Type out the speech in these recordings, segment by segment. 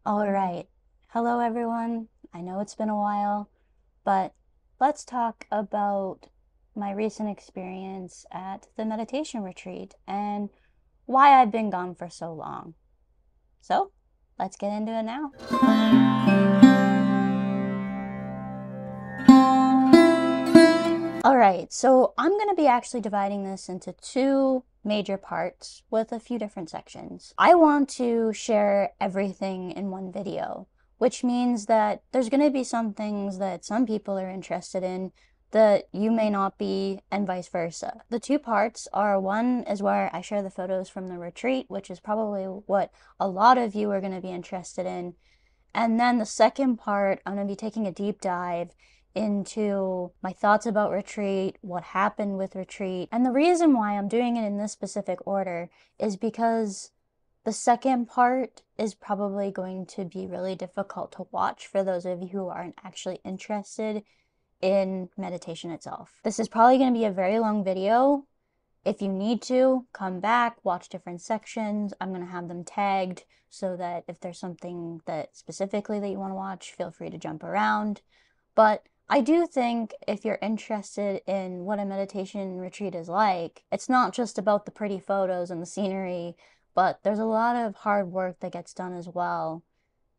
All right. Hello, everyone. I know it's been a while, but let's talk about my recent experience at the meditation retreat and why I've been gone for so long. So, let's get into it now. All right, so I'm going to be actually dividing this into two major parts with a few different sections. I want to share everything in one video, which means that there's going to be some things that some people are interested in that you may not be, and vice versa. The two parts are, one is where I share the photos from the retreat, which is probably what a lot of you are going to be interested in. And then the second part, I'm going to be taking a deep dive into my thoughts about retreat, what happened with retreat. And the reason why I'm doing it in this specific order is because the second part is probably going to be really difficult to watch for those of you who aren't actually interested in meditation itself. This is probably going to be a very long video. If you need to, come back, watch different sections. I'm going to have them tagged so that if there's something that specifically that you want to watch, feel free to jump around. But I do think if you're interested in what a meditation retreat is like, it's not just about the pretty photos and the scenery, but there's a lot of hard work that gets done as well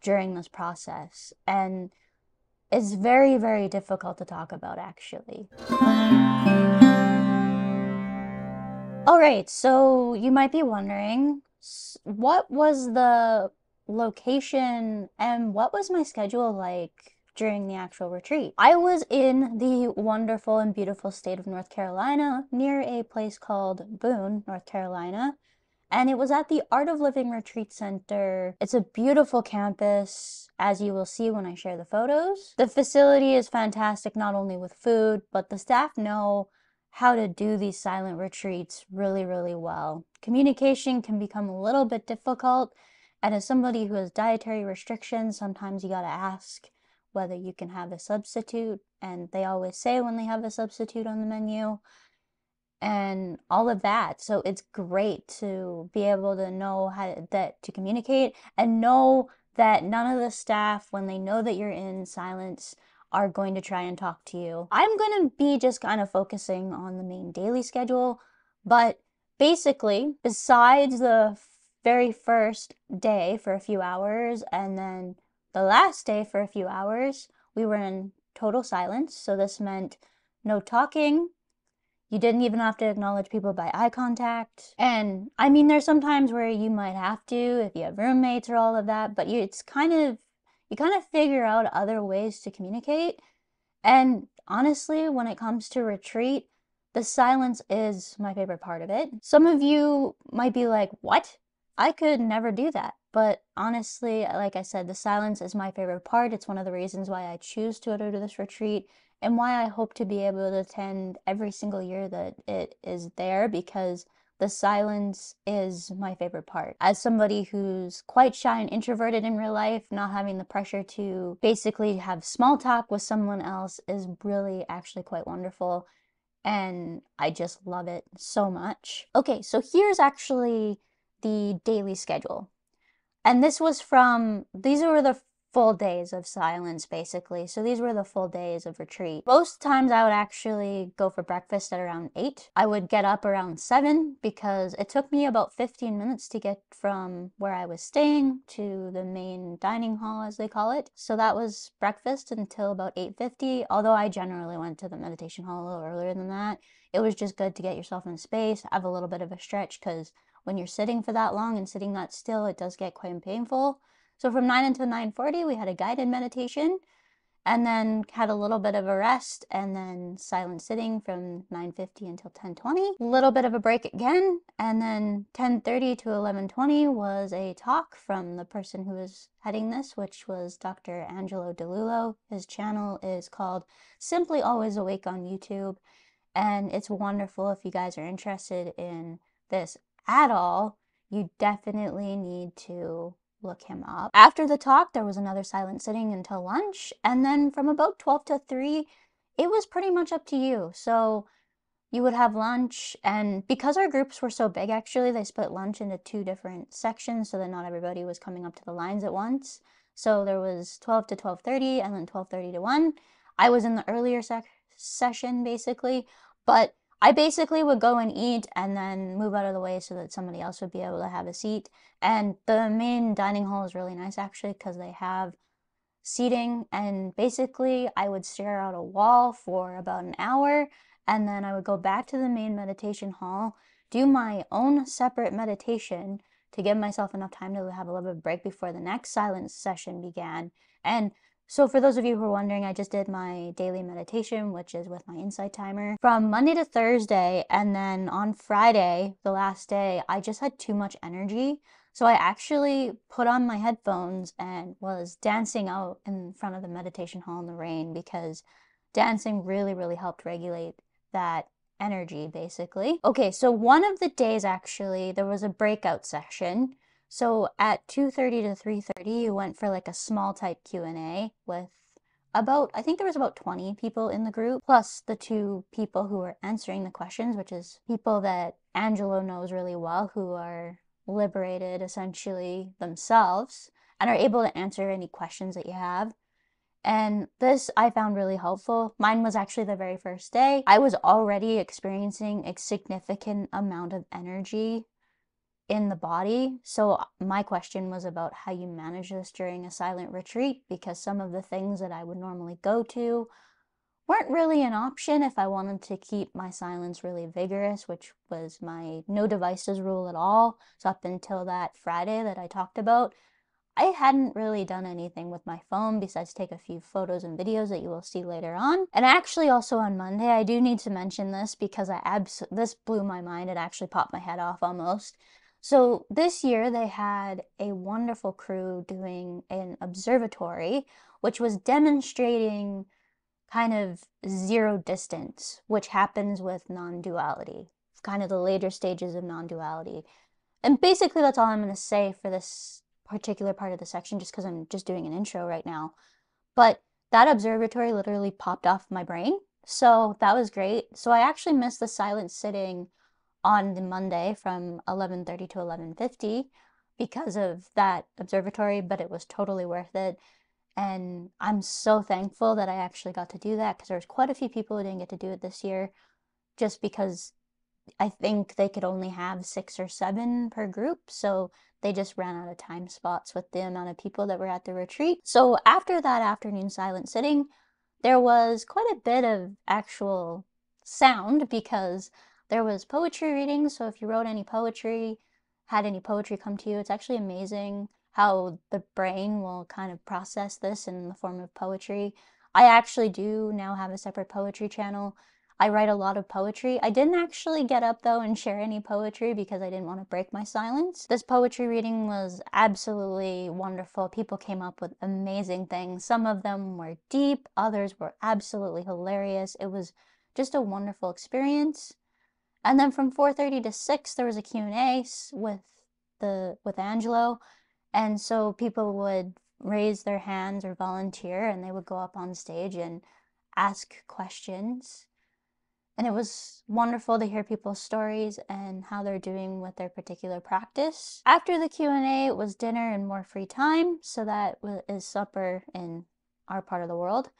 during this process. And it's very, very difficult to talk about, actually. All right, so you might be wondering, what was the location and what was my schedule like during the actual retreat? I was in the wonderful and beautiful state of North Carolina near a place called Boone, North Carolina, and it was at the Art of Living Retreat Center. It's a beautiful campus, as you will see when I share the photos. The facility is fantastic, not only with food, but the staff know how to do these silent retreats really, really well. Communication can become a little bit difficult, and as somebody who has dietary restrictions, sometimes you gotta ask whether you can have a substitute, and they always say when they have a substitute on the menu, and all of that. So it's great to be able to know how to communicate and know that none of the staff, when they know that you're in silence, are going to try and talk to you. I'm going to be just kind of focusing on the main daily schedule, but basically, besides the very first day for a few hours and then the last day for a few hours, we were in total silence. So this meant no talking. You didn't even have to acknowledge people by eye contact. And I mean, there's some times where you might have to if you have roommates or all of that, but you kind of figure out other ways to communicate. And honestly, when it comes to retreat, the silence is my favorite part of it. Some of you might be like, what? I could never do that. But honestly, like I said, the silence is my favorite part. It's one of the reasons why I choose to go to this retreat and why I hope to be able to attend every single year that it is there, because the silence is my favorite part. As somebody who's quite shy and introverted in real life, not having the pressure to basically have small talk with someone else is really actually quite wonderful. And I just love it so much. Okay, so here's actually the daily schedule. And these were the full days of silence, basically. So these were the full days of retreat. Most times I would actually go for breakfast at around 8. I would get up around 7 because it took me about 15 minutes to get from where I was staying to the main dining hall, as they call it. So that was breakfast until about 8:50, although I generally went to the meditation hall a little earlier than that. It was just good to get yourself in space, have a little bit of a stretch, because when you're sitting for that long and sitting that still, it does get quite painful. So from 9 until 9:40, we had a guided meditation and then had a little bit of a rest and then silent sitting from 9:50 until 10:20. A little bit of a break again, and then 10:30 to 11:20 was a talk from the person who was heading this, which was Dr. Angelo DeLullo. His channel is called Simply Always Awake on YouTube, and it's wonderful. If you guys are interested in this at all, you definitely need to look him up. After the talk, there was another silent sitting until lunch, and then from about 12 to 3, it was pretty much up to you. So you would have lunch, and because our groups were so big, actually, they split lunch into two different sections so that not everybody was coming up to the lines at once. So there was 12 to 12:30 and then 12:30 to 1. I was in the earlier session basically, but I basically would go and eat and then move out of the way so that somebody else would be able to have a seat. And the main dining hall is really nice actually because they have seating, and basically I would stare out a wall for about an hour, and then I would go back to the main meditation hall, do my own separate meditation to give myself enough time to have a little bit of break before the next silence session began. And so for those of you who are wondering, I just did my daily meditation, which is with my insight timer, from Monday to Thursday, and then on Friday, the last day, I just had too much energy. So I actually put on my headphones and was dancing out in front of the meditation hall in the rain because dancing really, really helped regulate that energy, basically. Okay, so one of the days actually, there was a breakout session. So at 2:30 to 3:30, you went for like a small type Q&A with about, I think there was about 20 people in the group, plus the two people who were answering the questions, which is people that Angelo knows really well, who are liberated essentially themselves and are able to answer any questions that you have. And this I found really helpful. Mine was actually the very first day. I was already experiencing a significant amount of energy in the body. So my question was about how you manage this during a silent retreat, because some of the things that I would normally go to weren't really an option if I wanted to keep my silence really vigorous, which was my no devices rule at all. So up until that Friday that I talked about, I hadn't really done anything with my phone besides take a few photos and videos that you will see later on. And actually also on Monday, I do need to mention this because this blew my mind. It actually popped my head off almost. So this year they had a wonderful crew doing an observatory, which was demonstrating kind of zero distance, which happens with non-duality, kind of the later stages of non-duality. And basically that's all I'm going to say for this particular part of the section, just because I'm just doing an intro right now. But that observatory literally popped off my brain, so that was great. So I actually missed the silent sitting on the Monday from 11:30 to 11:50 because of that observatory, but it was totally worth it. And I'm so thankful that I actually got to do that because there was quite a few people who didn't get to do it this year just because I think they could only have 6 or 7 per group, so they just ran out of time spots with the amount of people that were at the retreat. So after that afternoon silent sitting, there was quite a bit of actual sound because there was poetry reading. So if you wrote any poetry, had any poetry come to you, it's actually amazing how the brain will kind of process this in the form of poetry. I actually do now have a separate poetry channel. I write a lot of poetry. I didn't actually get up though and share any poetry because I didn't want to break my silence. This poetry reading was absolutely wonderful. People came up with amazing things. Some of them were deep, others were absolutely hilarious. It was just a wonderful experience. And then from 4:30 to 6 there was a Q&A with Angelo. And so people would raise their hands or volunteer and they would go up on stage and ask questions. And it was wonderful to hear people's stories and how they're doing with their particular practice. After the Q&A, it was dinner and more free time. So that is supper in our part of the world.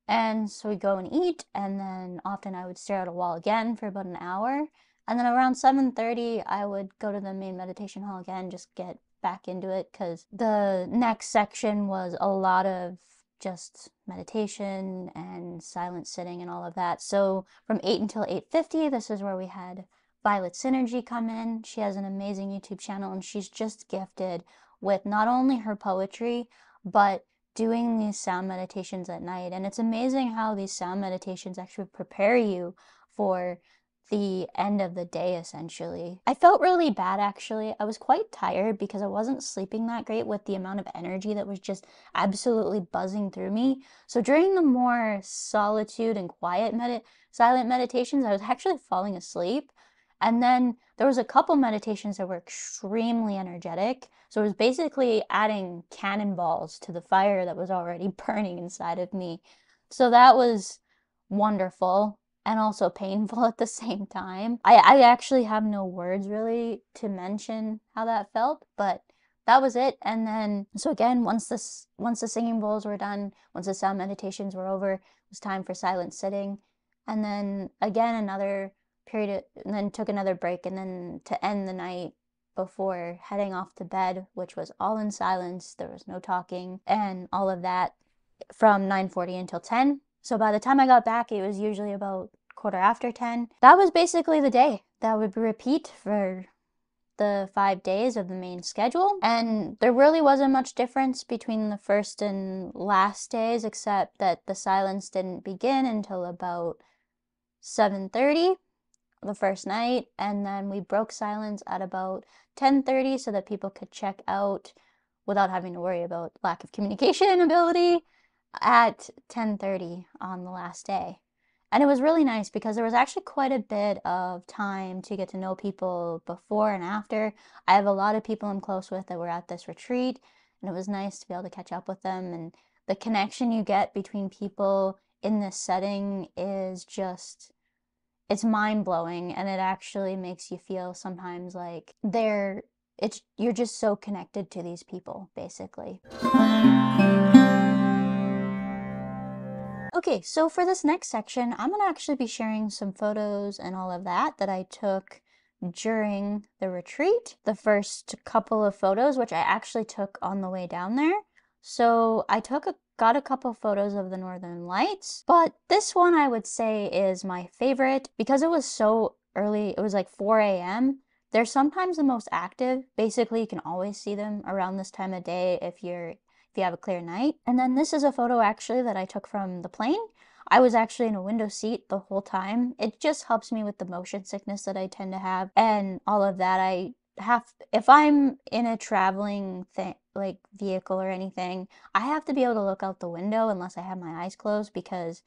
And so we'd go and eat, and then often I would stare at a wall again for about an hour. And then around 7:30, I would go to the main meditation hall again, just get back into it, because the next section was a lot of just meditation and silent sitting and all of that. So from 8 until 8:50, this is where we had Violet Synergy come in. She has an amazing YouTube channel, and she's just gifted with not only her poetry, but doing these sound meditations at night. And it's amazing how these sound meditations actually prepare you for the end of the day, essentially. I felt really bad, actually. I was quite tired because I wasn't sleeping that great with the amount of energy that was just absolutely buzzing through me. So during the more solitude and quiet silent meditations, I was actually falling asleep. And then there was a couple meditations that were extremely energetic. So it was basically adding cannonballs to the fire that was already burning inside of me. So that was wonderful. and also painful at the same time. I actually have no words really to mention how that felt, but that was it. And then, so again, once the singing bowls were done, once the sound meditations were over, it was time for silent sitting. And then again, another period, and then took another break, and then to end the night before heading off to bed, which was all in silence. There was no talking and all of that from 9:40 until 10. So by the time I got back, it was usually about quarter after 10. That was basically the day. That would repeat for the 5 days of the main schedule. And there really wasn't much difference between the first and last days, except that the silence didn't begin until about 7:30 the first night, and then we broke silence at about 10:30 so that people could check out without having to worry about lack of communication ability at 10:30 on the last day. And it was really nice because there was actually quite a bit of time to get to know people before and after. I have a lot of people I'm close with that were at this retreat, and it was nice to be able to catch up with them. And the connection you get between people in this setting is just, it's mind-blowing, and it actually makes you feel sometimes like you're just so connected to these people, basically. Okay, so for this next section, I'm gonna actually be sharing some photos and all of that I took during the retreat. The first couple of photos, which I actually took on the way down there. So I got a couple photos of the Northern Lights, but this one I would say is my favorite because it was so early. It was like 4 a.m. They're sometimes the most active. Basically, you can always see them around this time of day if you have a clear night. And then this is a photo actually that I took from the plane. I was actually in a window seat the whole time. It just helps me with the motion sickness that I tend to have and all of that. If I'm in a traveling thing, like vehicle or anything, I have to be able to look out the window unless I have my eyes closed, because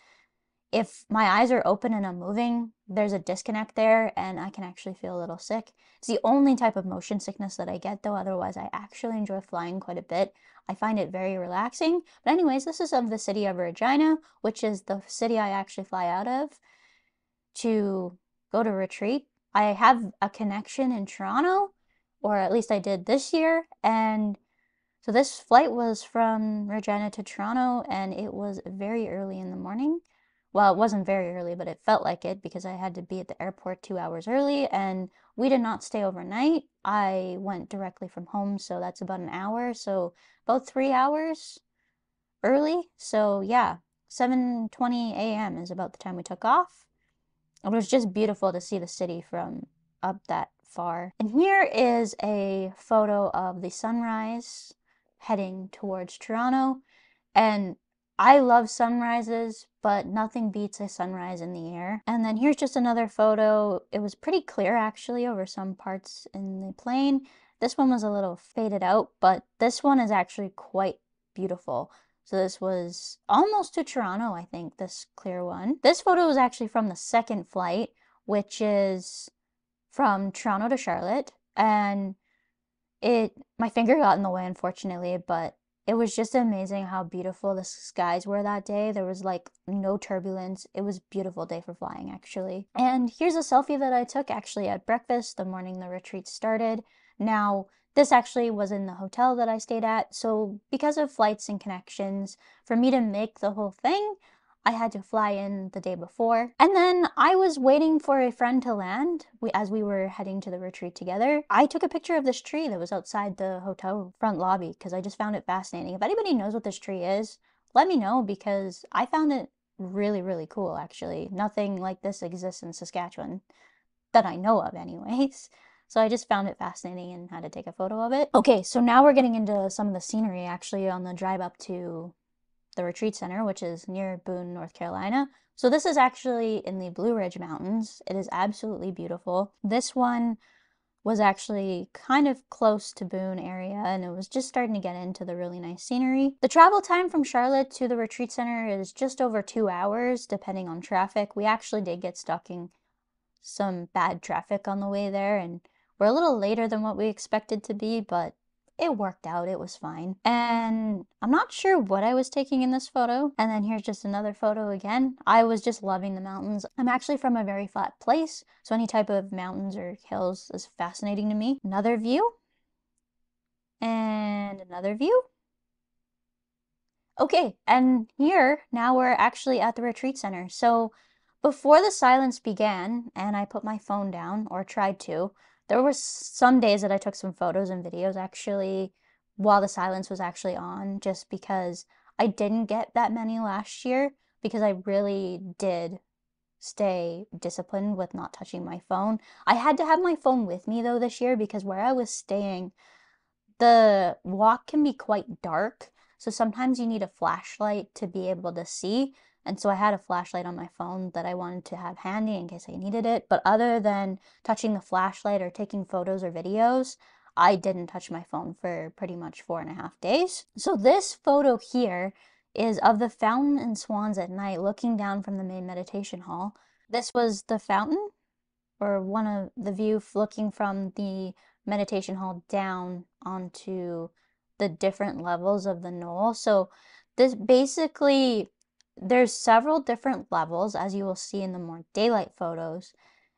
if my eyes are open and I'm moving, there's a disconnect there and I can actually feel a little sick. It's the only type of motion sickness that I get though. Otherwise, I actually enjoy flying quite a bit. I find it very relaxing. But anyways, this is of the city of Regina, which is the city I actually fly out of to go to retreat. I have a connection in Toronto, or at least I did this year, and so this flight was from Regina to Toronto, and it was very early in the morning. Well, it wasn't very early, but it felt like it because I had to be at the airport 2 hours early, and we did not stay overnight. I went directly from home, so that's about an hour, so about 3 hours early. So yeah, 7:20 a.m. is about the time we took off. It was just beautiful to see the city from up that far. And here is a photo of the sunrise heading towards Toronto. And I love sunrises, but nothing beats a sunrise in the air. And then here's just another photo. It was pretty clear actually over some parts in the plane. This one was a little faded out, but this one is actually quite beautiful. So this was almost to Toronto, I think, this clear one. This photo was actually from the second flight, which is from Toronto to Charlotte. And my finger got in the way, unfortunately, but it was just amazing how beautiful the skies were that day. There was like no turbulence. It was a beautiful day for flying, actually. And here's a selfie that I took actually at breakfast the morning the retreat started. Now, this actually was in the hotel that I stayed at, so because of flights and connections, for me to make the whole thing, I had to fly in the day before. And then I was waiting for a friend to land as we were heading to the retreat together. I took a picture of this tree that was outside the hotel front lobby because I just found it fascinating. If anybody knows what this tree is, let me know because I found it really, really cool, actually. Nothing like this exists in Saskatchewan that I know of anyways. So I just found it fascinating and had to take a photo of it. Okay, so now we're getting into some of the scenery actually on the drive up to the retreat center, which is near Boone, North Carolina. So this is actually in the Blue Ridge Mountains. It is absolutely beautiful. This one was actually kind of close to Boone area, and it was just starting to get into the really nice scenery. The travel time from Charlotte to the retreat center is just over 2 hours, depending on traffic. We actually did get stuck in some bad traffic on the way there, and we're a little later than what we expected to be, but it worked out. It was fine. And I'm not sure what I was taking in this photo. And then here's just another photo again. I was just loving the mountains. I'm actually from a very flat place, so any type of mountains or hills is fascinating to me. Another view. And another view. Okay, and here, now we're actually at the retreat center. So before the silence began and I put my phone down, or tried to, there were some days that I took some photos and videos actually while the silence was actually on, just because I didn't get that many last year because I really did stay disciplined with not touching my phone. I had to have my phone with me though this year because where I was staying, the walk can be quite dark, so sometimes you need a flashlight to be able to see. And so I had a flashlight on my phone that I wanted to have handy in case I needed it. But other than touching the flashlight or taking photos or videos, I didn't touch my phone for pretty much 4.5 days. So this photo here is of the fountain and swans at night looking down from the main meditation hall. This was the fountain, or one of the view looking from the meditation hall down onto the different levels of the knoll. So this basically, there's several different levels, as you will see in the more daylight photos,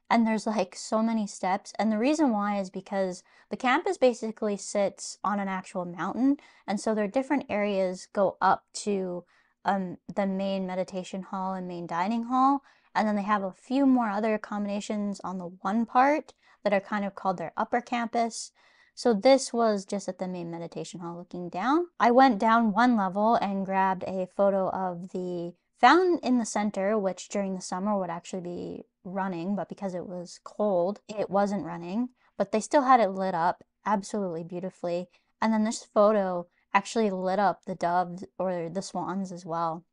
and there's like so many steps. And the reason why is because the campus basically sits on an actual mountain, and so there are different areas go up to the main meditation hall and main dining hall, and then they have a few more other accommodations on the one part that are kind of called their upper campus. So this was just at the main meditation hall looking down. I went down one level and grabbed a photo of the fountain in the center, which during the summer would actually be running, but because it was cold, it wasn't running, but they still had it lit up absolutely beautifully. And then this photo actually lit up the doves or the swans as well.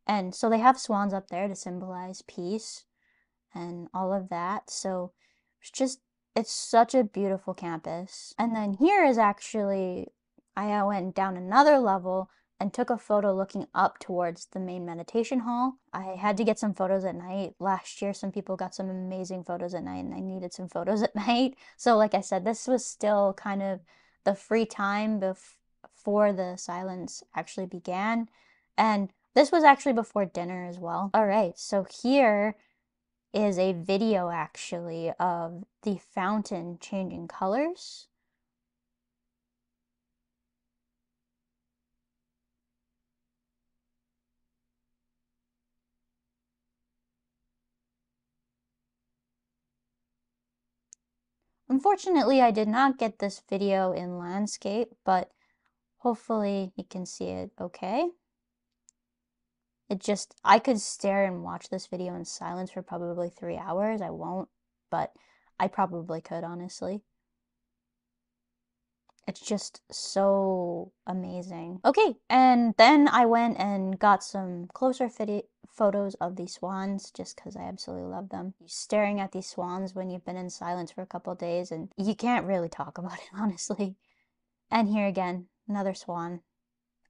And so they have swans up there to symbolize peace and all of that. So it's just, it's such a beautiful campus. And then here is actually, I went down another level and took a photo looking up towards the main meditation hall. I had to get some photos at night. Last year, some people got some amazing photos at night, and I needed some photos at night. So like I said, this was still kind of the free time before the silence actually began. And this was actually before dinner as well. All right, so here is a video actually of the fountain changing colors. Unfortunately, I did not get this video in landscape, but hopefully you can see it okay. It just, I could stare and watch this video in silence for probably 3 hours. I won't, but I probably could, honestly. It's just so amazing. Okay, and then I went and got some closer photos of these swans just because I absolutely love them. You're staring at these swans when you've been in silence for a couple days and you can't really talk about it, honestly. And here again, another swan.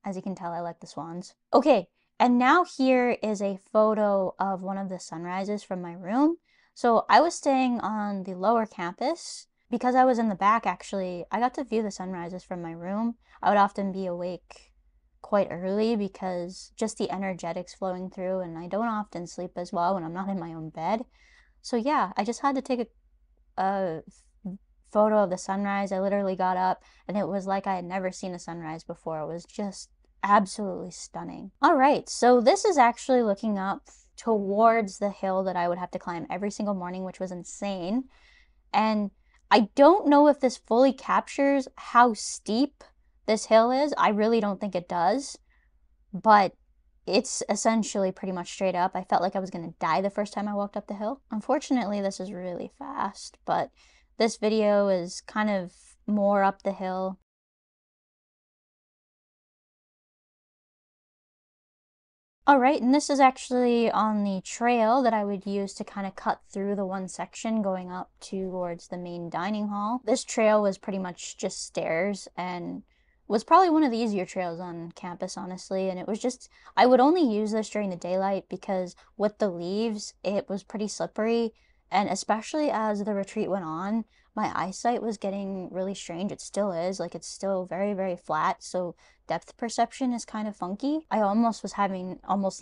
As you can tell, I like the swans. Okay, and now here is a photo of one of the sunrises from my room. So I was staying on the lower campus. Because I was in the back, actually, I got to view the sunrises from my room. I would often be awake quite early because just the energetics flowing through, and I don't often sleep as well when I'm not in my own bed. So yeah, I just had to take a photo of the sunrise. I literally got up and it was like I had never seen a sunrise before. It was just absolutely stunning. All right, so this is actually looking up towards the hill that I would have to climb every single morning, which was insane. And I don't know if this fully captures how steep this hill is. I really don't think it does, but it's essentially pretty much straight up. I felt like I was going to die the first time I walked up the hill. Unfortunately, this is really fast, but this video is kind of more up the hill. All right, and this is actually on the trail that I would use to kind of cut through the one section going up towards the main dining hall. This trail was pretty much just stairs and was probably one of the easier trails on campus, honestly. And it was just, I would only use this during the daylight because with the leaves, it was pretty slippery. And especially as the retreat went on, my eyesight was getting really strange. It still is. Like, it's still very, very flat. So depth perception is kind of funky. I almost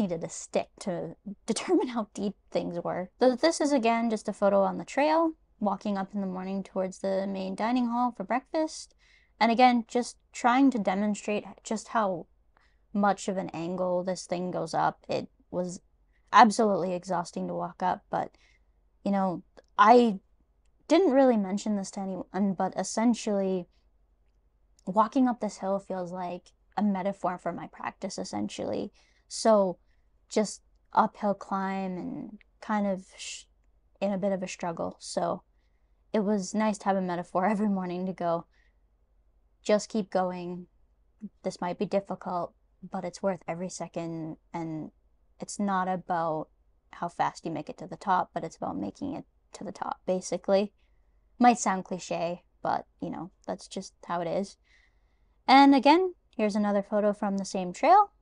needed a stick to determine how deep things were. So this is again just a photo on the trail, walking up in the morning towards the main dining hall for breakfast. And again, just trying to demonstrate just how much of an angle this thing goes up. It was absolutely exhausting to walk up, but you know, I didn't really mention this to anyone, but essentially, walking up this hill feels like a metaphor for my practice, essentially. So, just uphill climb and kind of in a bit of a struggle. So, it was nice to have a metaphor every morning to go, just keep going. This might be difficult, but it's worth every second. And it's not about how fast you make it to the top, but it's about making it to the top, basically. Might sound cliche, but that's just how it is. And again, here's another photo from the same trail.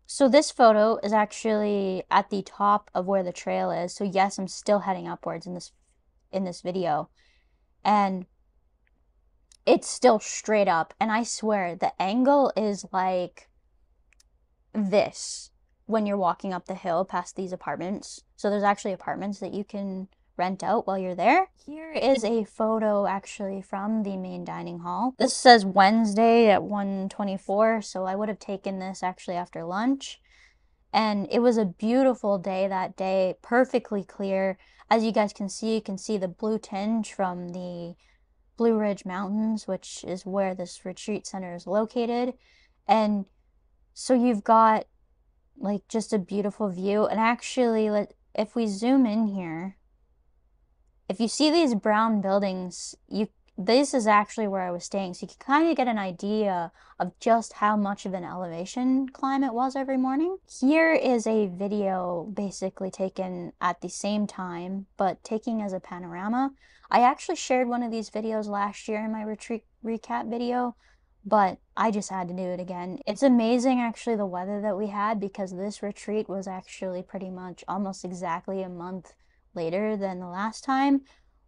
So this photo is actually at the top of where the trail is. So yes, I'm still heading upwards in this video. And it's still straight up. And I swear the angle is like this when you're walking up the hill past these apartments. So there's actually apartments that you can rent out while you're there. Here is a photo actually from the main dining hall. This says Wednesday at 1:24, so I would have taken this actually after lunch. And it was a beautiful day that day, perfectly clear. As you guys can see, you can see the blue tinge from the Blue Ridge Mountains, which is where this retreat center is located. And so you've got like just a beautiful view. And actually, if we zoom in here, if you see these brown buildings, this is actually where I was staying. So you can kind of get an idea of just how much of an elevation climb it was every morning. Here is a video basically taken at the same time, but taking as a panorama. I actually shared one of these videos last year in my retreat recap video, but I just had to do it again. It's amazing actually the weather that we had, because this retreat was actually pretty much almost exactly a month later than the last time.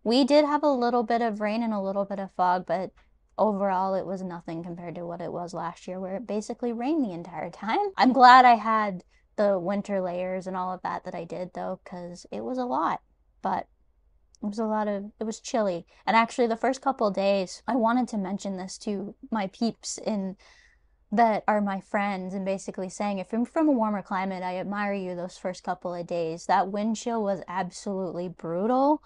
We did have a little bit of rain and a little bit of fog, but overall it was nothing compared to what it was last year, where it basically rained the entire time. I'm glad I had the winter layers and all of that I did though, because it was a lot. But it was chilly. And actually the first couple of days, I wanted to mention this to my peeps that are my friends, and basically saying, if you're from a warmer climate, I admire you those first couple of days. That wind chill was absolutely brutal.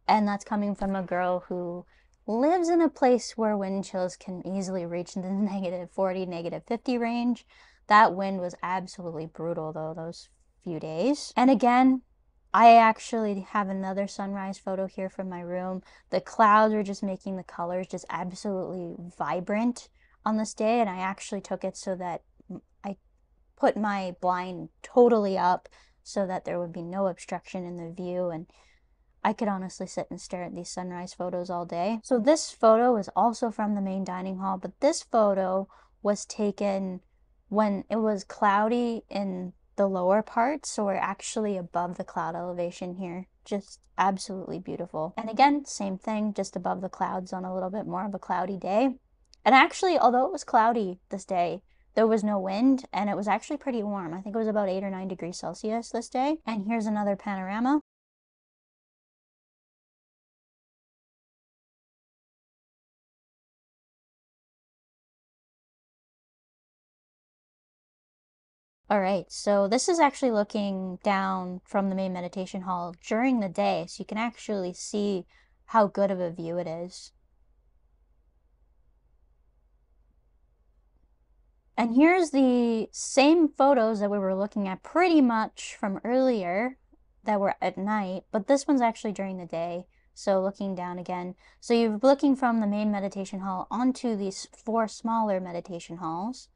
And that's coming from a girl who lives in a place where wind chills can easily reach the -40, -50 range. That wind was absolutely brutal though, those few days. And again, I actually have another sunrise photo here from my room. The clouds are just making the colors just absolutely vibrant on this day, and I actually took it so that I put my blind totally up so that there would be no obstruction in the view, and I could honestly sit and stare at these sunrise photos all day. So this photo is also from the main dining hall, but this photo was taken when it was cloudy in the lower part, so we're actually above the cloud elevation here. Just absolutely beautiful. And again, same thing, just above the clouds on a little bit more of a cloudy day. And actually, although it was cloudy this day, there was no wind, and it was actually pretty warm. I think it was about 8 or 9 degrees Celsius this day. And here's another panorama. All right, so this is actually looking down from the main meditation hall during the day, so you can actually see how good of a view it is. And here's the same photos that we were looking at pretty much from earlier that were at night, but this one's actually during the day. So looking down again. So you're looking from the main meditation hall onto these 4 smaller meditation halls.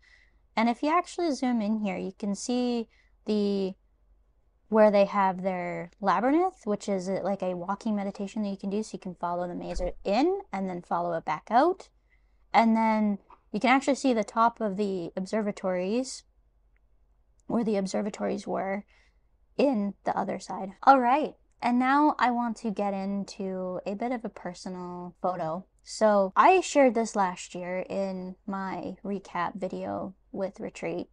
And if you actually zoom in here, you can see where they have their labyrinth, which is like a walking meditation that you can do, so you can follow the maze in and then follow it back out. And then you can actually see the top of the observatories, where the observatories were in the other side. All right, And now I want to get into a bit of a personal photo. So I shared this last year in my recap video with Retreat,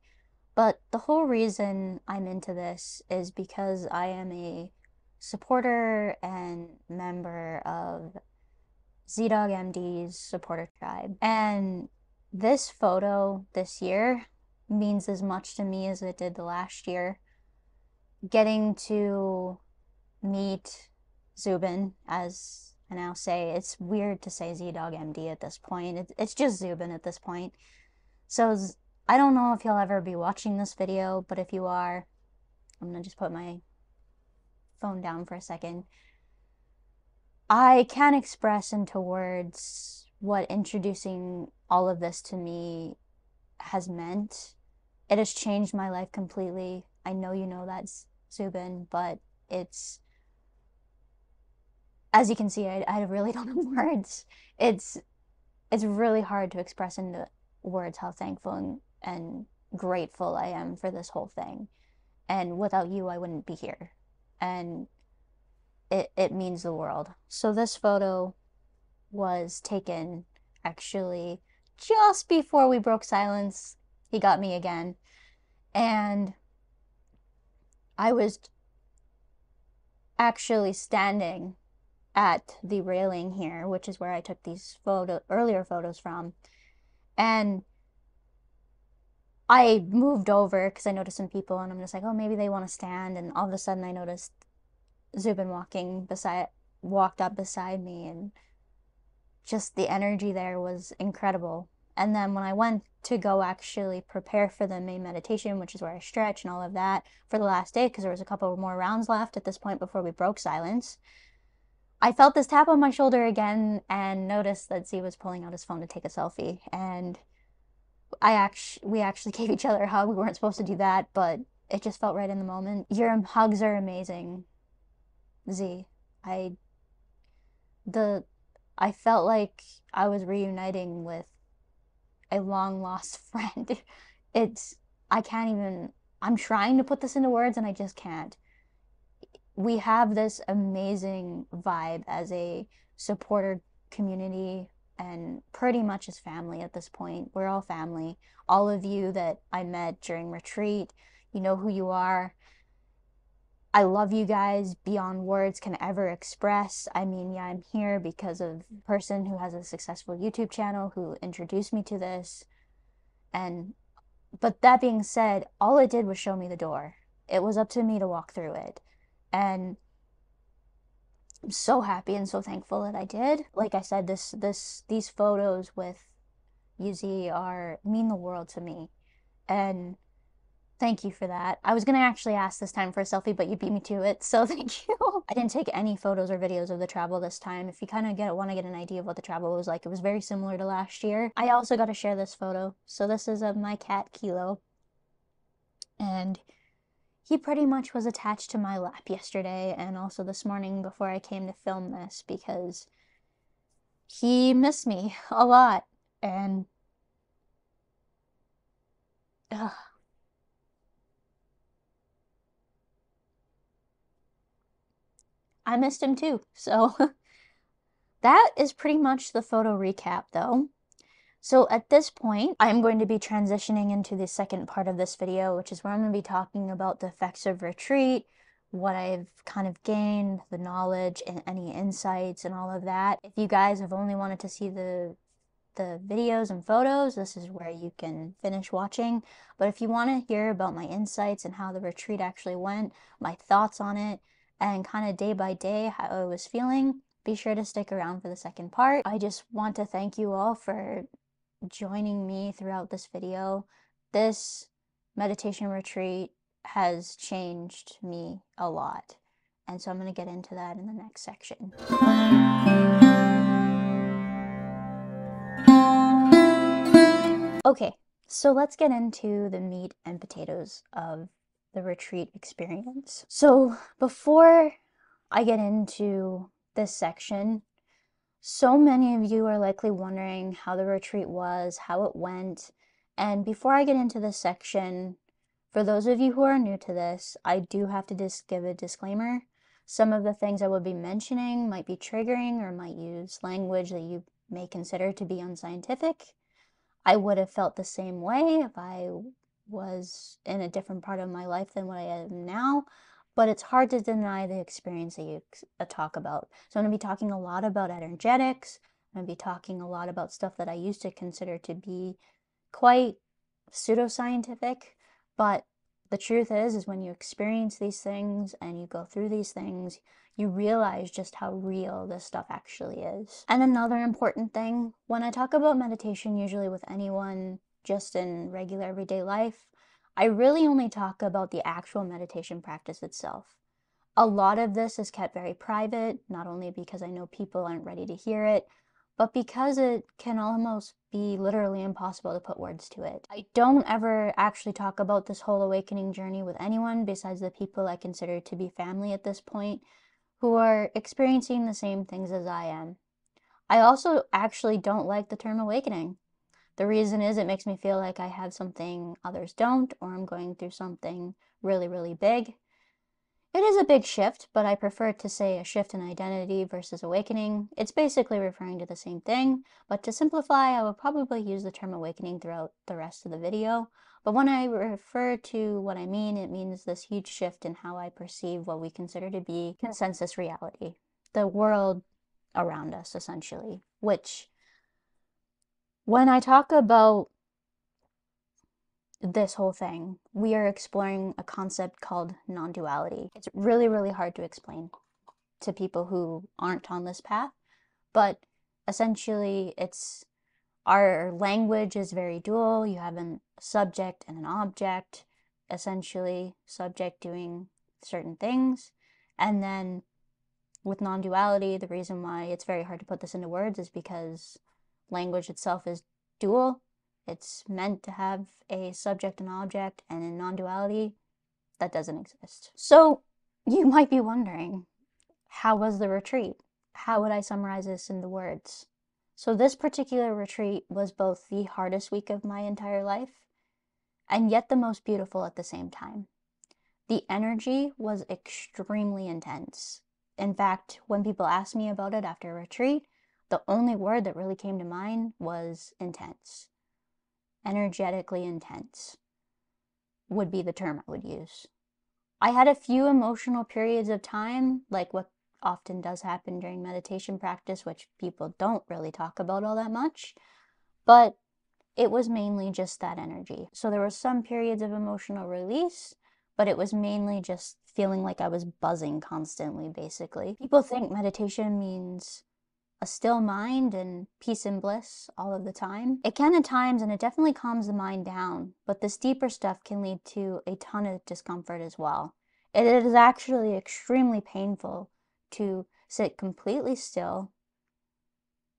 but the whole reason I'm into this is because I am a supporter and member of Z-Dog MD's supporter tribe. And this photo this year means as much to me as it did the last year. Getting to meet Zubin, as I now say, it's weird to say Z-Dog MD at this point. It's just Zubin at this point. So I don't know if you'll ever be watching this video, but if you are, I'm gonna just put my phone down for a second. I can't express into words what introducing all of this to me has meant. It has changed my life completely. I know you know that's Zubin, but it's, as you can see, I really don't have words. It's really hard to express into words how thankful and grateful I am for this whole thing. And without you, I wouldn't be here. And it means the world. So this photo was taken actually just before we broke silence. He got me again. And I was actually standing at the railing here, which is where I took these earlier photos from. And I moved over because I noticed some people, and I'm just like, oh, maybe they want to stand. And all of a sudden I noticed Zubin walked up beside me, and just the energy there was incredible. And then when I went to go actually prepare for the main meditation, which is where I stretch and all of that for the last day, because there was a couple more rounds left at this point before we broke silence, I felt this tap on my shoulder again and noticed that Z was pulling out his phone to take a selfie. And we actually gave each other a hug. We weren't supposed to do that, but it just felt right in the moment. Your hugs are amazing, Z. I felt like I was reuniting with a long lost friend. I can't even, I'm trying to put this into words and I just can't. We have this amazing vibe as a supporter community and pretty much as family at this point. We're all family. All of you that I met during retreat, you know who you are. I love you guys beyond words can ever express. I mean, yeah, I'm here because of a person who has a successful YouTube channel who introduced me to this. But that being said, all it did was show me the door. It was up to me to walk through it. And I'm so happy and so thankful that I did. Like I said, these photos with UZ mean the world to me. And thank you for that. I was gonna actually ask this time for a selfie, but you beat me to it, so thank you. I didn't take any photos or videos of the travel this time. If you kind of want to get an idea of what the travel was like, it was very similar to last year. I also got to share this photo. So this is of my cat, Kilo. And he pretty much was attached to my lap yesterday and also this morning before I came to film this because he missed me a lot. And ugh, I missed him too. So that is pretty much the photo recap though. So at this point, I'm going to be transitioning into the second part of this video, which is where I'm going to be talking about the effects of retreat, what I've kind of gained, the knowledge, and any insights and all of that. If you guys have only wanted to see the videos and photos, this is where you can finish watching. But if you want to hear about my insights and how the retreat actually went, my thoughts on it, and kind of day by day how I was feeling, be sure to stick around for the second part. I just want to thank you all for joining me throughout this video. This meditation retreat has changed me a lot. And so I'm going to get into that in the next section. Okay, so let's get into the meat and potatoes of the retreat experience. So before I get into this section, so many of you are likely wondering how the retreat was, how it went. And before I get into this section, for those of you who are new to this, I do have to just give a disclaimer. Some of the things I would be mentioning might be triggering or might use language that you may consider to be unscientific. I would have felt the same way if I was in a different part of my life than what I am now, but it's hard to deny the experience that you talk about. So I'm going to be talking a lot about energetics. I'm going to be talking a lot about stuff that I used to consider to be quite pseudoscientific, but the truth is when you experience these things and you go through these things, you realize just how real this stuff actually is. And another important thing, when I talk about meditation, usually with anyone just in regular everyday life, I really only talk about the actual meditation practice itself. A lot of this is kept very private, not only because I know people aren't ready to hear it, but because it can almost be literally impossible to put words to it. I don't ever actually talk about this whole awakening journey with anyone besides the people I consider to be family at this point, who are experiencing the same things as I am. I also actually don't like the term awakening. The reason is it makes me feel like I have something others don't, or I'm going through something really, really big. It is a big shift, but I prefer to say a shift in identity versus awakening. It's basically referring to the same thing, but to simplify, I will probably use the term awakening throughout the rest of the video. But when I refer to what I mean, it means this huge shift in how I perceive what we consider to be consensus reality, the world around us, essentially, which when I talk about this whole thing, we are exploring a concept called non-duality. It's really, really hard to explain to people who aren't on this path, but essentially it's our language is very dual. You have a subject and an object, essentially subject doing certain things, and then with non-duality, the reason why it's very hard to put this into words is because language itself is dual. It's meant to have a subject and object, and in non-duality, that doesn't exist. So you might be wondering, how was the retreat? How would I summarize this into words? So this particular retreat was both the hardest week of my entire life and yet the most beautiful at the same time. The energy was extremely intense. In fact, when people asked me about it after a retreat, the only word that really came to mind was intense. Energetically intense would be the term I would use. I had a few emotional periods of time, like what often does happen during meditation practice, which people don't really talk about all that much, but it was mainly just that energy. So there were some periods of emotional release, but it was mainly just feeling like I was buzzing constantly, basically. People think meditation means a still mind and peace and bliss all of the time. It can at times, and it definitely calms the mind down, but this deeper stuff can lead to a ton of discomfort as well. It is actually extremely painful to sit completely still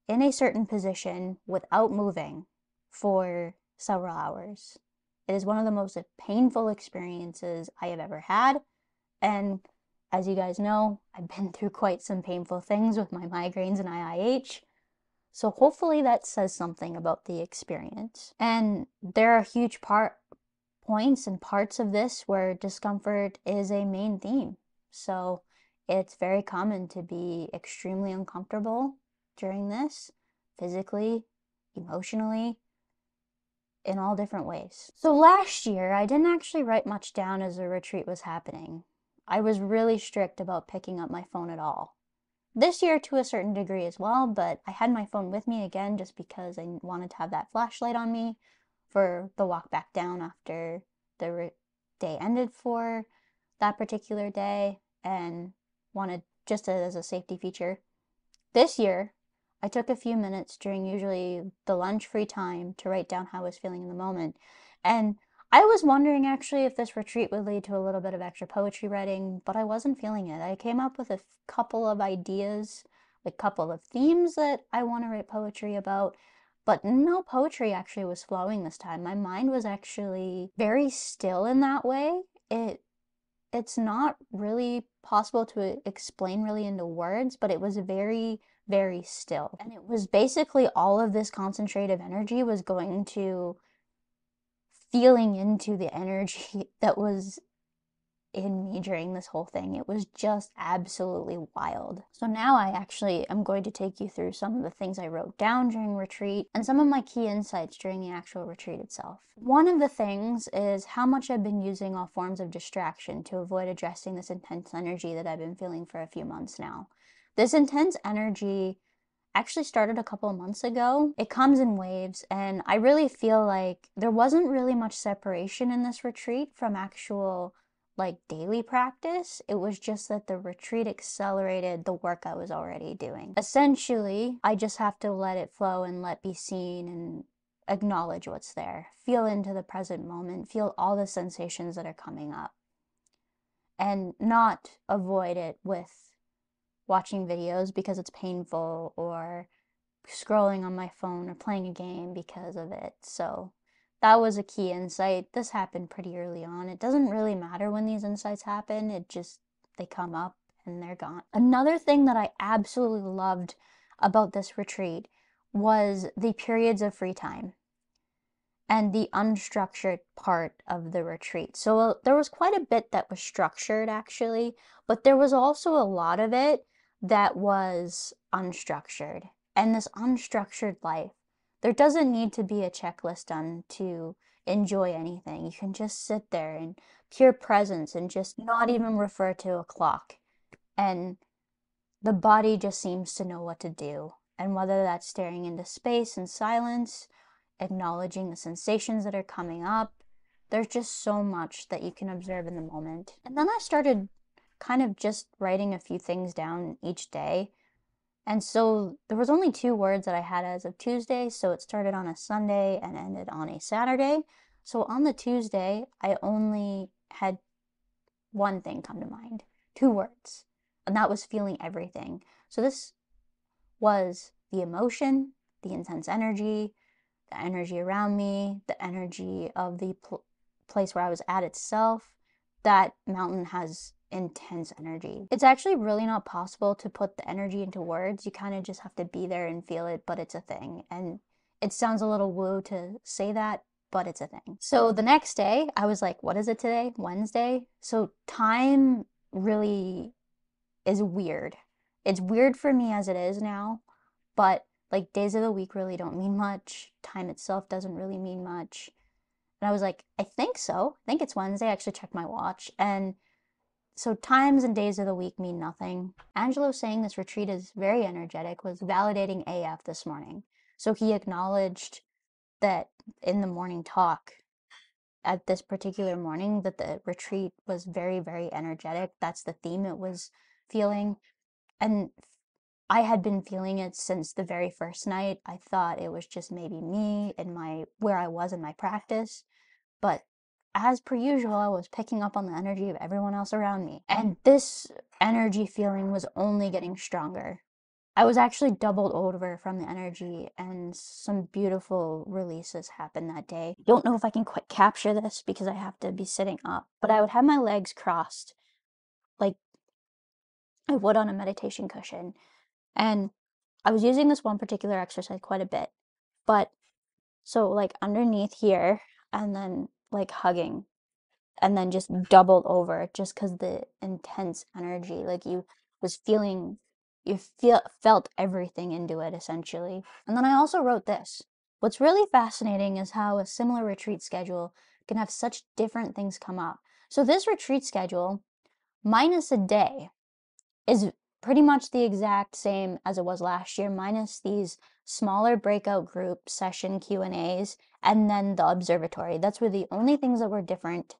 in a certain position without moving for several hours. It is one of the most painful experiences I have ever had, and as you guys know, I've been through quite some painful things with my migraines and IIH, so hopefully that says something about the experience. And there are huge points and parts of this where discomfort is a main theme. So it's very common to be extremely uncomfortable during this, physically, emotionally, in all different ways. So last year, I didn't actually write much down as the retreat was happening. I was really strict about picking up my phone at all. This year to a certain degree as well, but I had my phone with me again just because I wanted to have that flashlight on me for the walk back down after the day ended for that particular day, and wanted just as a safety feature. This year, I took a few minutes during usually the lunch free time to write down how I was feeling in the moment. And I was wondering actually if this retreat would lead to a little bit of extra poetry writing, but I wasn't feeling it. I came up with a couple of ideas, a couple of themes that I want to write poetry about, but no poetry actually was flowing this time. My mind was actually very still in that way. It's not really possible to explain really into words, but it was very, very still. And it was basically all of this concentrative energy was going to feeling into the energy that was in me during this whole thing. It was just absolutely wild. So now I actually am going to take you through some of the things I wrote down during retreat and some of my key insights during the actual retreat itself. One of the things is how much I've been using all forms of distraction to avoid addressing this intense energy that I've been feeling for a few months now. This intense energy actually started a couple of months ago. It comes in waves, and I really feel like there wasn't really much separation in this retreat from actual like daily practice. It was just that the retreat accelerated the work I was already doing. Essentially, I just have to let it flow and let be seen and acknowledge what's there. Feel into the present moment, feel all the sensations that are coming up, and not avoid it with watching videos because it's painful or scrolling on my phone or playing a game because of it. So that was a key insight. This happened pretty early on. It doesn't really matter when these insights happen. It just, they come up and they're gone. Another thing that I absolutely loved about this retreat was the periods of free time and the unstructured part of the retreat. So there was quite a bit that was structured actually, but there was also a lot of it that was unstructured. And this unstructured life, there doesn't need to be a checklist done to enjoy anything. You can just sit there in pure presence and just not even refer to a clock. And the body just seems to know what to do. And whether that's staring into space in silence, acknowledging the sensations that are coming up, there's just so much that you can observe in the moment. And then I started kind of just writing a few things down each day. And so there was only 2 words that I had as of Tuesday. So it started on a Sunday and ended on a Saturday. So on the Tuesday, I only had one thing come to mind, 2 words, and that was feeling everything. So this was the emotion, the intense energy, the energy around me, the energy of the place where I was at itself. That mountain has intense energy. It's actually really not possible to put the energy into words. You kind of just have to be there and feel it, but it's a thing. And it sounds a little woo to say that, but it's a thing. So the next day, I was like, what is it today? Wednesday? So time really is weird. It's weird for me as it is now, but like days of the week really don't mean much. Time itself doesn't really mean much. And I was like, I think so. I think it's Wednesday. I actually checked my watch. And so times and days of the week mean nothing. Angelo saying this retreat is very energetic was validating AF this morning. So he acknowledged that in the morning talk at this particular morning that the retreat was very, very energetic. That's the theme it was feeling. And I had been feeling it since the very first night. I thought it was just maybe me and where I was in my practice, but as per usual, I was picking up on the energy of everyone else around me. And this energy feeling was only getting stronger. I was actually doubled over from the energy, and some beautiful releases happened that day. Don't know if I can quite capture this because I have to be sitting up, but I would have my legs crossed like I would on a meditation cushion. And I was using this one particular exercise quite a bit, but so like underneath here and then like hugging and then just doubled over just because the intense energy, like felt everything into it essentially. And then I also wrote this. What's really fascinating is how a similar retreat schedule can have such different things come up. So this retreat schedule, minus a day, is pretty much the exact same as it was last year, minus these smaller breakout group session Q&As and then the observatory. That's were the only things that were different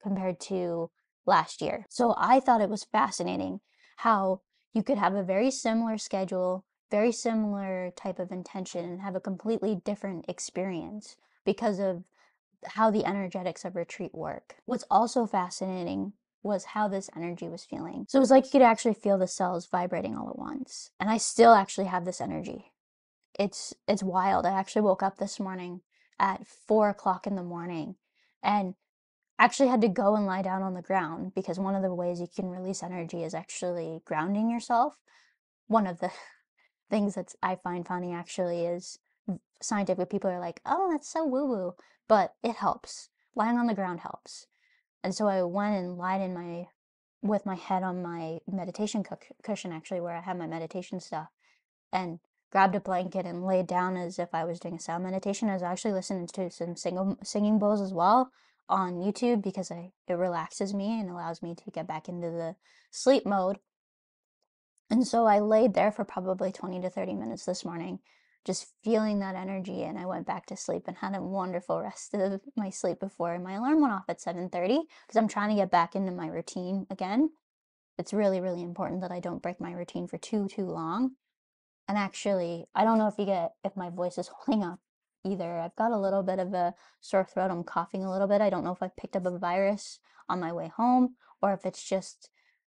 compared to last year. So I thought it was fascinating how you could have a very similar schedule, very similar type of intention, and have a completely different experience because of how the energetics of retreat work. What's also fascinating was how this energy was feeling. So it was like you could actually feel the cells vibrating all at once. And I still actually have this energy. It's wild. I actually woke up this morning at 4 o'clock in the morning and actually had to go and lie down on the ground because one of the ways you can release energy is actually grounding yourself. One of the things that I find funny actually is scientific people are like, oh, that's so woo-woo, but it helps. Lying on the ground helps. And so I went and lied in my with my head on my meditation cushion, actually, where I had my meditation stuff, and grabbed a blanket and laid down as if I was doing a sound meditation. I was actually listening to some singing bowls as well on YouTube because it relaxes me and allows me to get back into the sleep mode. And so I laid there for probably 20 to 30 minutes this morning, just feeling that energy, and I went back to sleep and had a wonderful rest of my sleep before my alarm went off at 7:30 because I'm trying to get back into my routine again. It's really, really important that I don't break my routine for too long. And actually, I don't know if my voice is holding up either. I've got a little bit of a sore throat. I'm coughing a little bit. I don't know if I picked up a virus on my way home or if it's just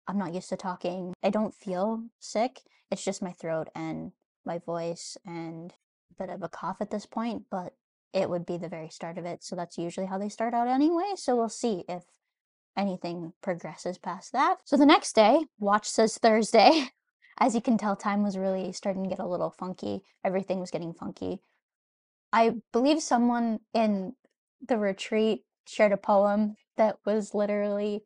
I'm not used to talking. I don't feel sick. It's just my throat and my voice and a bit of a cough at this point, but it would be the very start of it. So that's usually how they start out anyway. So we'll see if anything progresses past that. So the next day, watch says Thursday. As you can tell, time was really starting to get a little funky. Everything was getting funky. I believe someone in the retreat shared a poem that was literally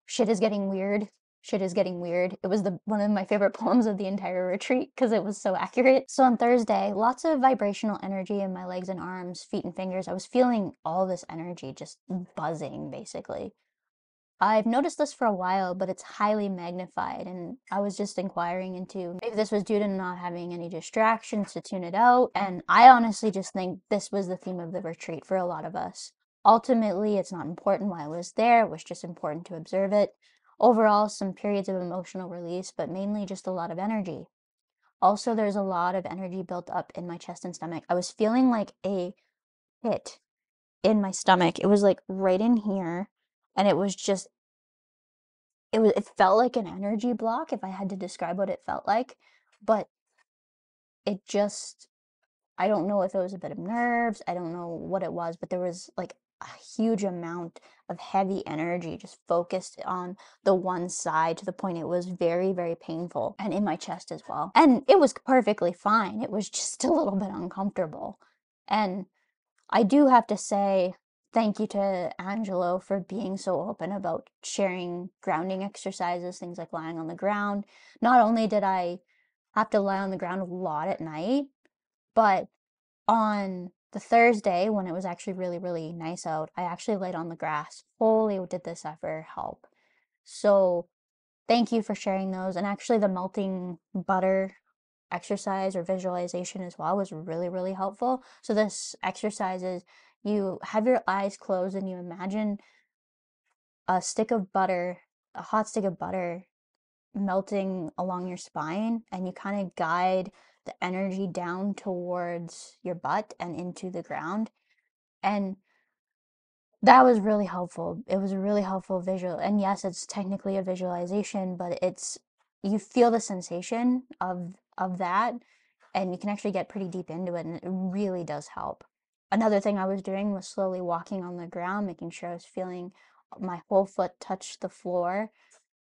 shit is getting weird. Shit is getting weird. It was one of my favorite poems of the entire retreat because it was so accurate. So on Thursday, lots of vibrational energy in my legs and arms, feet and fingers. I was feeling all this energy just buzzing basically. I've noticed this for a while, but it's highly magnified, and I was just inquiring into maybe this was due to not having any distractions to tune it out, and I honestly just think this was the theme of the retreat for a lot of us. Ultimately, it's not important why I was there, it was just important to observe it. Overall, some periods of emotional release, but mainly just a lot of energy. Also, there's a lot of energy built up in my chest and stomach. I was feeling like a hit in my stomach. It was like right in here, and it was just it felt like an energy block if I had to describe what it felt like, but it just I don't know if it was a bit of nerves, I don't know what it was, but there was like a huge amount of heavy energy just focused on the one side to the point it was very, very painful and in my chest as well. And it was perfectly fine. It was just a little bit uncomfortable. And I do have to say thank you to Angelo for being so open about sharing grounding exercises, things like lying on the ground. Not only did I have to lie on the ground a lot at night, but on the Thursday when it was actually really, really nice out, I actually laid on the grass. Holy, did this ever help. So thank you for sharing those. And actually the melting butter exercise or visualization as well was really, really helpful. So this exercise is you have your eyes closed and you imagine a stick of butter, a hot stick of butter melting along your spine, and you kind of guide the energy down towards your butt and into the ground. And that was really helpful. It was a really helpful visual. And yes, it's technically a visualization, but it's you feel the sensation of that and you can actually get pretty deep into it and it really does help. Another thing I was doing was slowly walking on the ground, making sure I was feeling my whole foot touch the floor,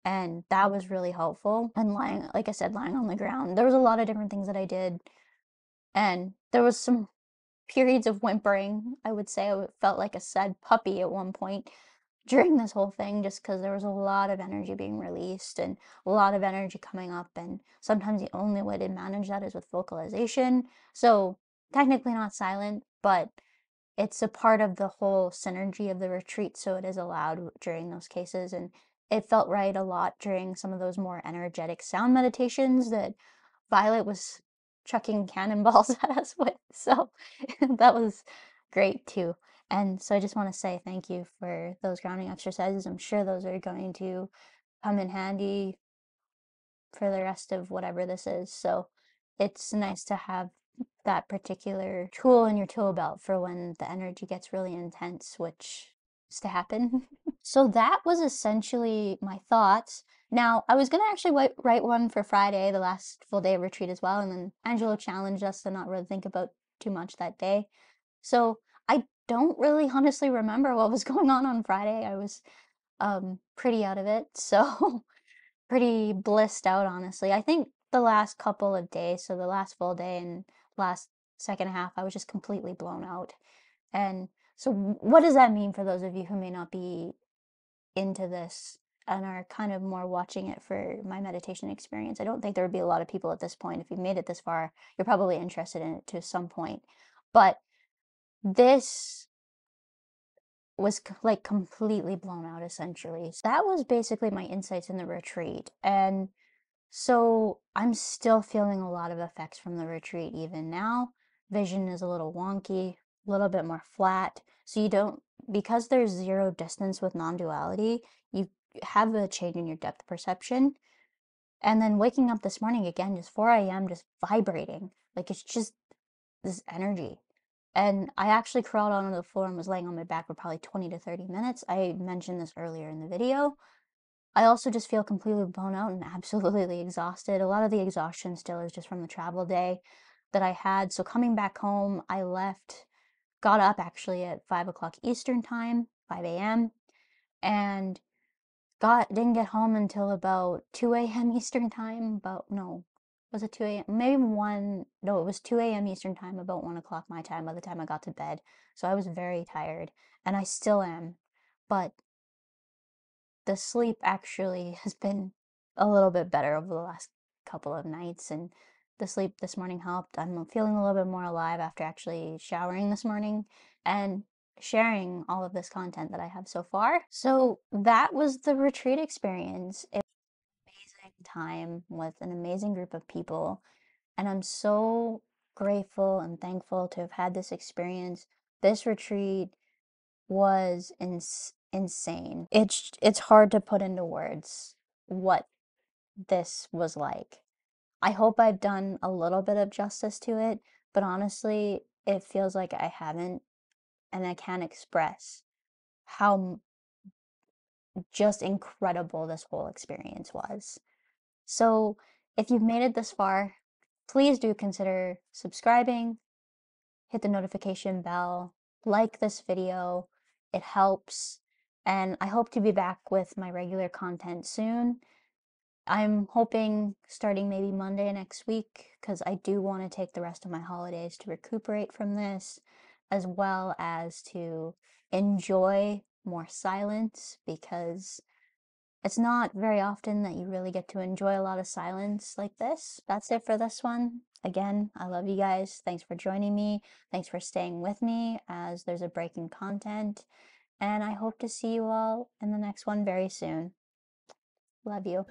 and that was really helpful. And lying, like I said, lying on the ground. There was a lot of different things that I did, and there was some periods of whimpering. I would say I felt like a sad puppy at one point during this whole thing just because there was a lot of energy being released and a lot of energy coming up, and sometimes the only way to manage that is with vocalization. So technically not silent, but it's a part of the whole synergy of the retreat, so it is allowed during those cases. And it felt right a lot during some of those more energetic sound meditations that Violet was chucking cannonballs at us with. So that was great too. And so I just want to say thank you for those grounding exercises. I'm sure those are going to come in handy for the rest of whatever this is. So it's nice to have that particular tool in your tool belt for when the energy gets really intense, which is to happen. So that was essentially my thoughts. Now, I was going to actually write one for Friday, the last full day of retreat as well, and then Angelo challenged us to not really think about too much that day. So I don't really honestly remember what was going on Friday. I was pretty out of it, so pretty blissed out, honestly. I think the last couple of days, so the last full day and last second half, I was just completely blown out. And So, what does that mean for those of you who may not be into this and are kind of more watching it for my meditation experience? I don't think there would be a lot of people at this point. If you've made it this far, you're probably interested in it to some point. But this was like completely blown out essentially. So that was basically my insights in the retreat. And so I'm still feeling a lot of effects from the retreat even now. Vision is a little wonky, a little bit more flat. So you don't, because there's zero distance with non-duality, you have a change in your depth perception. And then waking up this morning again, just 4 a.m., just vibrating. Like it's just this energy. And I actually crawled onto the floor and was laying on my back for probably 20 to 30 minutes. I mentioned this earlier in the video. I also just feel completely blown out and absolutely exhausted. A lot of the exhaustion still is just from the travel day that I had. So coming back home, I left, got up actually at 5 o'clock Eastern time, 5 a.m., and didn't get home until about 2 a.m. Eastern time. About, no, was it 2 a.m.? Maybe 1, no, it was 2 a.m. Eastern time, about 1 o'clock my time by the time I got to bed. So I was very tired, and I still am. But the sleep actually has been a little bit better over the last couple of nights, and the sleep this morning helped. I'm feeling a little bit more alive after actually showering this morning and sharing all of this content that I have so far. So that was the retreat experience. It was an amazing time with an amazing group of people, and I'm so grateful and thankful to have had this experience. This retreat was insane. It's hard to put into words what this was like. I hope I've done a little bit of justice to it, but honestly, it feels like I haven't, and I can't express how just incredible this whole experience was. So, if you've made it this far, please do consider subscribing, hit the notification bell, like this video. It helps. And I hope to be back with my regular content soon. I'm hoping starting maybe Monday next week, because I do want to take the rest of my holidays to recuperate from this, as well as to enjoy more silence, because it's not very often that you really get to enjoy a lot of silence like this. That's it for this one. Again, I love you guys. Thanks for joining me. Thanks for staying with me as there's a break in content. And I hope to see you all in the next one very soon. Love you.